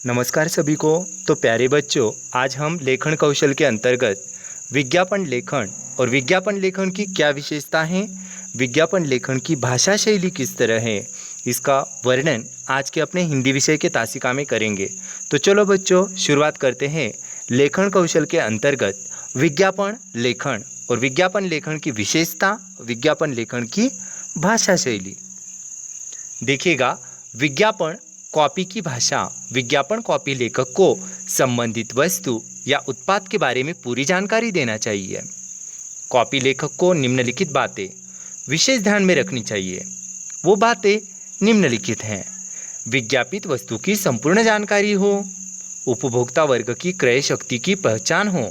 नमस्कार सभी को। तो प्यारे बच्चों, आज हम लेखन कौशल के अंतर्गत विज्ञापन लेखन और विज्ञापन लेखन की क्या विशेषता है, विज्ञापन लेखन की भाषा शैली किस तरह है, इसका वर्णन आज के अपने हिंदी विषय के तासिका में करेंगे। तो चलो बच्चों, शुरुआत करते हैं लेखन कौशल के अंतर्गत विज्ञापन लेखन और विज्ञापन लेखन की विशेषता, विज्ञापन लेखन की भाषा शैली। देखिएगा, विज्ञापन कॉपी की भाषा। विज्ञापन कॉपी लेखक को संबंधित वस्तु या उत्पाद के बारे में पूरी जानकारी देना चाहिए। कॉपी लेखक को निम्नलिखित बातें विशेष ध्यान में रखनी चाहिए। वो बातें निम्नलिखित हैं: विज्ञापित वस्तु की संपूर्ण जानकारी हो, उपभोक्ता वर्ग की क्रय शक्ति की पहचान हो,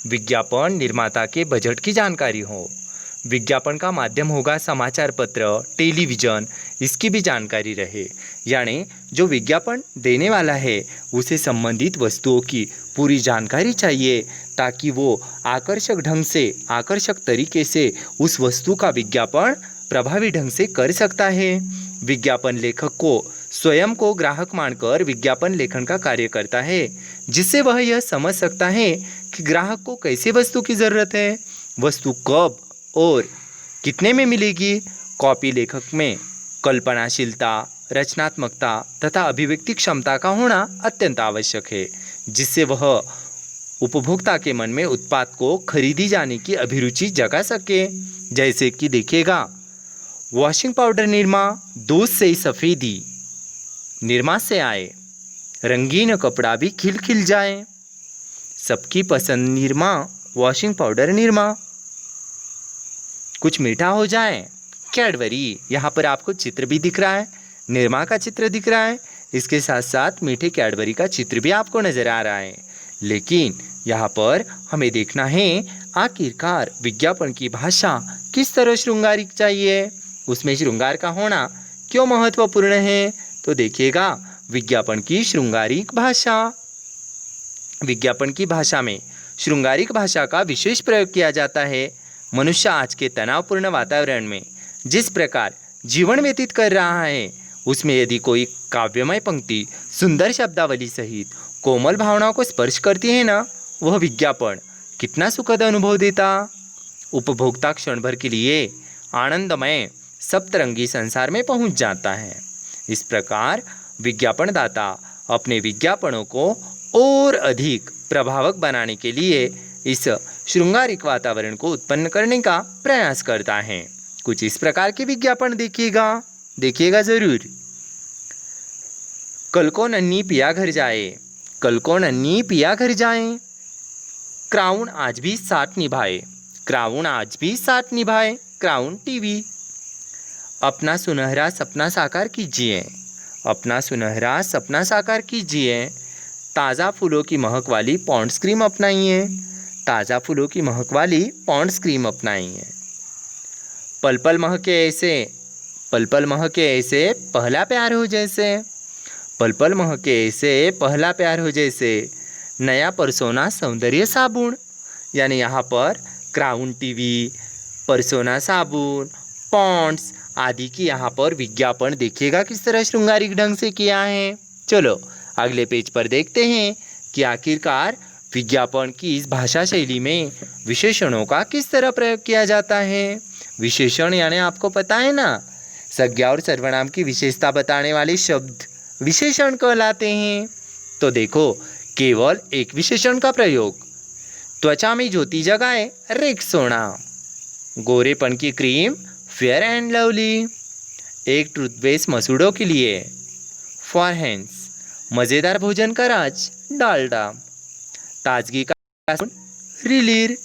विज्ञापन निर्माता के बजट की जानकारी हो, विज्ञापन का माध्यम होगा समाचार पत्र, टेलीविज़न, इसकी भी जानकारी रहे। यानी जो विज्ञापन देने वाला है उसे संबंधित वस्तुओं की पूरी जानकारी चाहिए, ताकि वो आकर्षक ढंग से, आकर्षक तरीके से उस वस्तु का विज्ञापन प्रभावी ढंग से कर सकता है। विज्ञापन लेखक को स्वयं को ग्राहक मानकर विज्ञापन लेखन का कार्य करता है, जिससे वह यह समझ सकता है कि ग्राहक को कैसे वस्तु की ज़रूरत है, वस्तु कब और कितने में मिलेगी। कॉपी लेखक में कल्पनाशीलता, रचनात्मकता तथा अभिव्यक्ति क्षमता का होना अत्यंत आवश्यक है, जिससे वह उपभोक्ता के मन में उत्पाद को खरीदी जाने की अभिरुचि जगा सके। जैसे कि देखिएगा, वॉशिंग पाउडर निरमा, दूध से सफ़ेदी निरमा से आए, रंगीन कपड़ा भी खिल खिल जाए, सबकी पसंद निरमा, वॉशिंग पाउडर निरमा, कुछ मीठा हो जाए, कैडबरी। यहाँ पर आपको चित्र भी दिख रहा है, निरमा का चित्र दिख रहा है, इसके साथ साथ मीठे कैडबरी का चित्र भी आपको नज़र आ रहा है। लेकिन यहाँ पर हमें देखना है आखिरकार विज्ञापन की भाषा किस तरह श्रृंगारिक चाहिए, उसमें श्रृंगार का होना क्यों महत्वपूर्ण है। तो देखिएगा, विज्ञापन की श्रृंगारिक भाषा। विज्ञापन की भाषा में श्रृंगारिक भाषा का विशेष प्रयोग किया जाता है। मनुष्य आज के तनावपूर्ण वातावरण में जिस प्रकार जीवन व्यतीत कर रहा है, उसमें यदि कोई काव्यमय पंक्ति सुंदर शब्दावली सहित कोमल भावनाओं को स्पर्श करती है ना, वह विज्ञापन कितना सुखद अनुभव देता। उपभोक्ता क्षण भर के लिए आनंदमय सप्तरंगी संसार में पहुंच जाता है। इस प्रकार विज्ञापनदाता अपने विज्ञापनों को और अधिक प्रभावक बनाने के लिए इस श्रृंगारिक वातावरण को उत्पन्न करने का प्रयास करता है। कुछ इस प्रकार के विज्ञापन देखिएगा ज़रूर। कल को नन्ही पिया घर जाए, कल को नन्ही पिया घर जाए, क्राउन आज भी साथ निभाए, क्राउन आज भी साथ निभाए, क्राउन टीवी। अपना सुनहरा सपना साकार कीजिए, अपना सुनहरा सपना साकार कीजिए, ताज़ा फूलों की महक वाली पॉन्ड्स क्रीम अपनाइए, ताज़ा फूलों की महक वाली पॉन्ड्स क्रीम अपनाइए। पल पल महके ऐसे, पल पल महके ऐसे, पहला प्यार हो जैसे, पल पल महके ऐसे, पहला प्यार हो जैसे, नया परसोना सौंदर्य साबुन। यानी यहाँ पर क्राउन टीवी, परसोना साबुन, पॉन्ड्स आदि की यहाँ पर विज्ञापन देखिएगा किस तरह श्रृंगारिक ढंग से किया है। चलो अगले पेज पर देखते हैं कि आखिरकार विज्ञापन की इस भाषा शैली में विशेषणों का किस तरह प्रयोग किया जाता है। विशेषण यानी आपको पता है ना, संज्ञा और सर्वनाम की विशेषता बताने वाले शब्द विशेषण कहलाते हैं। तो देखो, केवल एक विशेषण का प्रयोग, त्वचा में ज्योति जगाए रेक्सोना, गोरेपन की क्रीम फेयर एंड लवली, एक टूथपेस्ट मसूड़ों के लिए, फॉर हैंड्स, मज़ेदार भोजन का राज डालडा, ताजगी का रिलीर,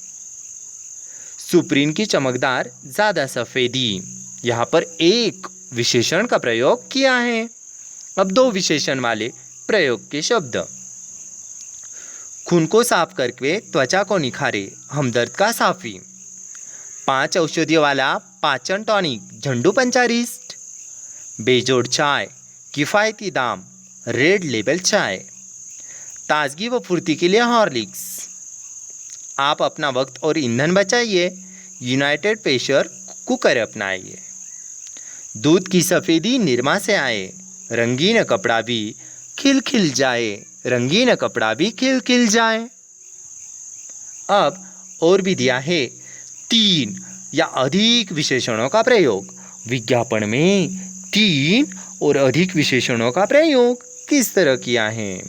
सुप्रीम की चमकदार ज़्यादा सफ़ेदी। यहाँ पर एक विशेषण का प्रयोग किया है। अब दो विशेषण वाले प्रयोग के शब्द, खून को साफ करके त्वचा को निखारे हमदर्द का साफी, 5 औषधियों वाला पाचन टॉनिक झंडू पंचारिस्ट, बेजोड़ चाय किफ़ायती दाम रेड लेबल चाय, ताजगी व फुर्ती के लिए हॉर्लिक्स। आप अपना वक्त और ईंधन बचाइए, यूनाइटेड प्रेशर कुकर अपनाइए। दूध की सफ़ेदी निरमा से आए, रंगीन कपड़ा भी खिल खिल जाए, रंगीन कपड़ा भी खिल खिल जाए। अब और भी दिया है 3 या अधिक विशेषणों का प्रयोग। विज्ञापन में 3 और अधिक विशेषणों का प्रयोग किस तरह किया है?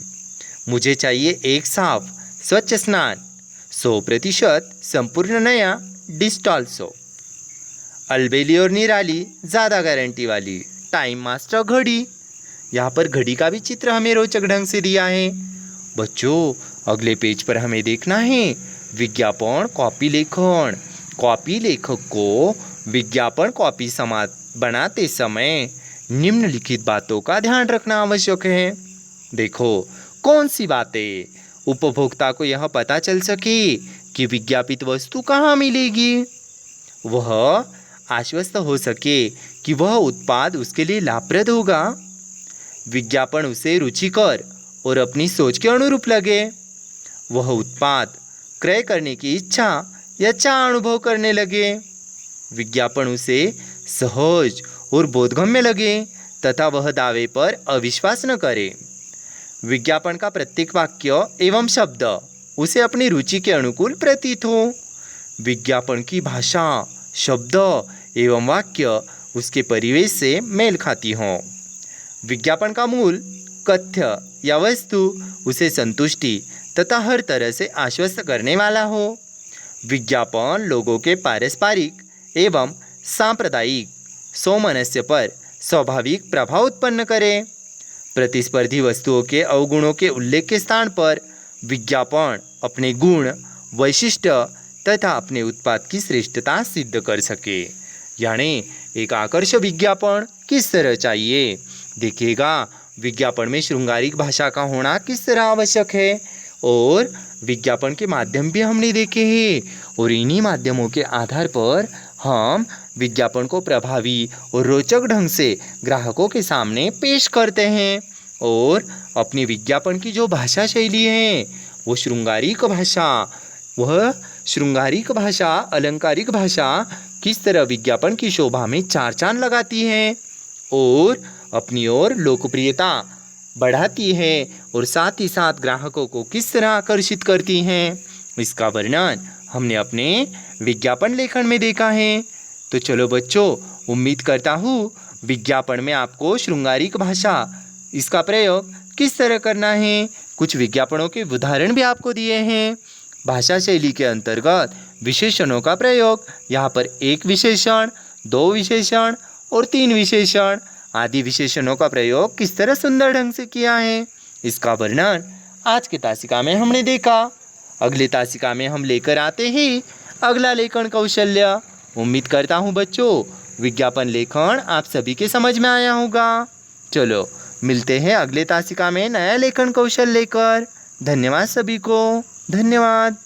मुझे चाहिए एक साफ स्वच्छ स्नान, 100% संपूर्ण नया, डिजिटल शो, अलबेली और निराली, ज़्यादा गारंटी वाली, टाइम मास्टर घड़ी। यहाँ पर घड़ी का भी चित्र हमें रोचक ढंग से दिया है। बच्चों, अगले पेज पर हमें देखना है विज्ञापन कॉपी लेखन। कॉपी लेखक को विज्ञापन कॉपी बनाते समय निम्नलिखित बातों का ध्यान रखना आवश्यक है। देखो, कौन सी बातें? उपभोक्ता को यह पता चल सके कि विज्ञापित वस्तु कहाँ मिलेगी, वह आश्वस्त हो सके कि वह उत्पाद उसके लिए लाभप्रद होगा, विज्ञापन उसे रुचिकर और अपनी सोच के अनुरूप लगे, वह उत्पाद क्रय करने की इच्छा या चाह अनुभव करने लगे, विज्ञापन उसे सहज और बोधगम्य लगे तथा वह दावे पर अविश्वास न करे, विज्ञापन का प्रत्येक वाक्य एवं शब्द उसे अपनी रुचि के अनुकूल प्रतीत हो, विज्ञापन की भाषा, शब्द एवं वाक्य उसके परिवेश से मेल खाती हों, विज्ञापन का मूल कथ्य या वस्तु उसे संतुष्टि तथा हर तरह से आश्वस्त करने वाला हो, विज्ञापन लोगों के पारस्परिक एवं सांप्रदायिक सौमनस्य पर स्वाभाविक प्रभाव उत्पन्न करे, प्रतिस्पर्धी वस्तुओं के अवगुणों के उल्लेख के स्थान पर विज्ञापन अपने गुण, वैशिष्ट्य तथा अपने उत्पाद की श्रेष्ठता सिद्ध कर सके। यानी एक आकर्षक विज्ञापन किस तरह चाहिए? देखिएगा, विज्ञापन में श्रृंगारिक भाषा का होना किस तरह आवश्यक है और विज्ञापन के माध्यम भी हमने देखे हैं और इन्हीं माध्यमों के आधार पर हम विज्ञापन को प्रभावी और रोचक ढंग से ग्राहकों के सामने पेश करते हैं और अपनी विज्ञापन की जो भाषा शैली है वो श्रृंगारिक भाषा, अलंकारिक भाषा किस तरह विज्ञापन की शोभा में चार चांद लगाती है और अपनी ओर लोकप्रियता बढ़ाती है और साथ ही साथ ग्राहकों को किस तरह आकर्षित करती हैं, इसका वर्णन हमने अपने विज्ञापन लेखन में देखा है। तो चलो बच्चों, उम्मीद करता हूँ विज्ञापन में आपको श्रृंगारिक भाषा इसका प्रयोग किस तरह करना है। कुछ विज्ञापनों के उदाहरण भी आपको दिए हैं। भाषा शैली के अंतर्गत विशेषणों का प्रयोग, यहाँ पर 1 विशेषण, 2 विशेषण और 3 विशेषण आदि विशेषणों का प्रयोग किस तरह सुंदर ढंग से किया है, इसका वर्णन आज की तासिका में हमने देखा। अगली तासिका में हम लेकर आते हैं अगला लेखन कौशल्य। उम्मीद करता हूँ बच्चों विज्ञापन लेखन आप सभी के समझ में आया होगा। चलो मिलते हैं अगले तासिका में नया लेखन कौशल लेकर। धन्यवाद सभी को, धन्यवाद।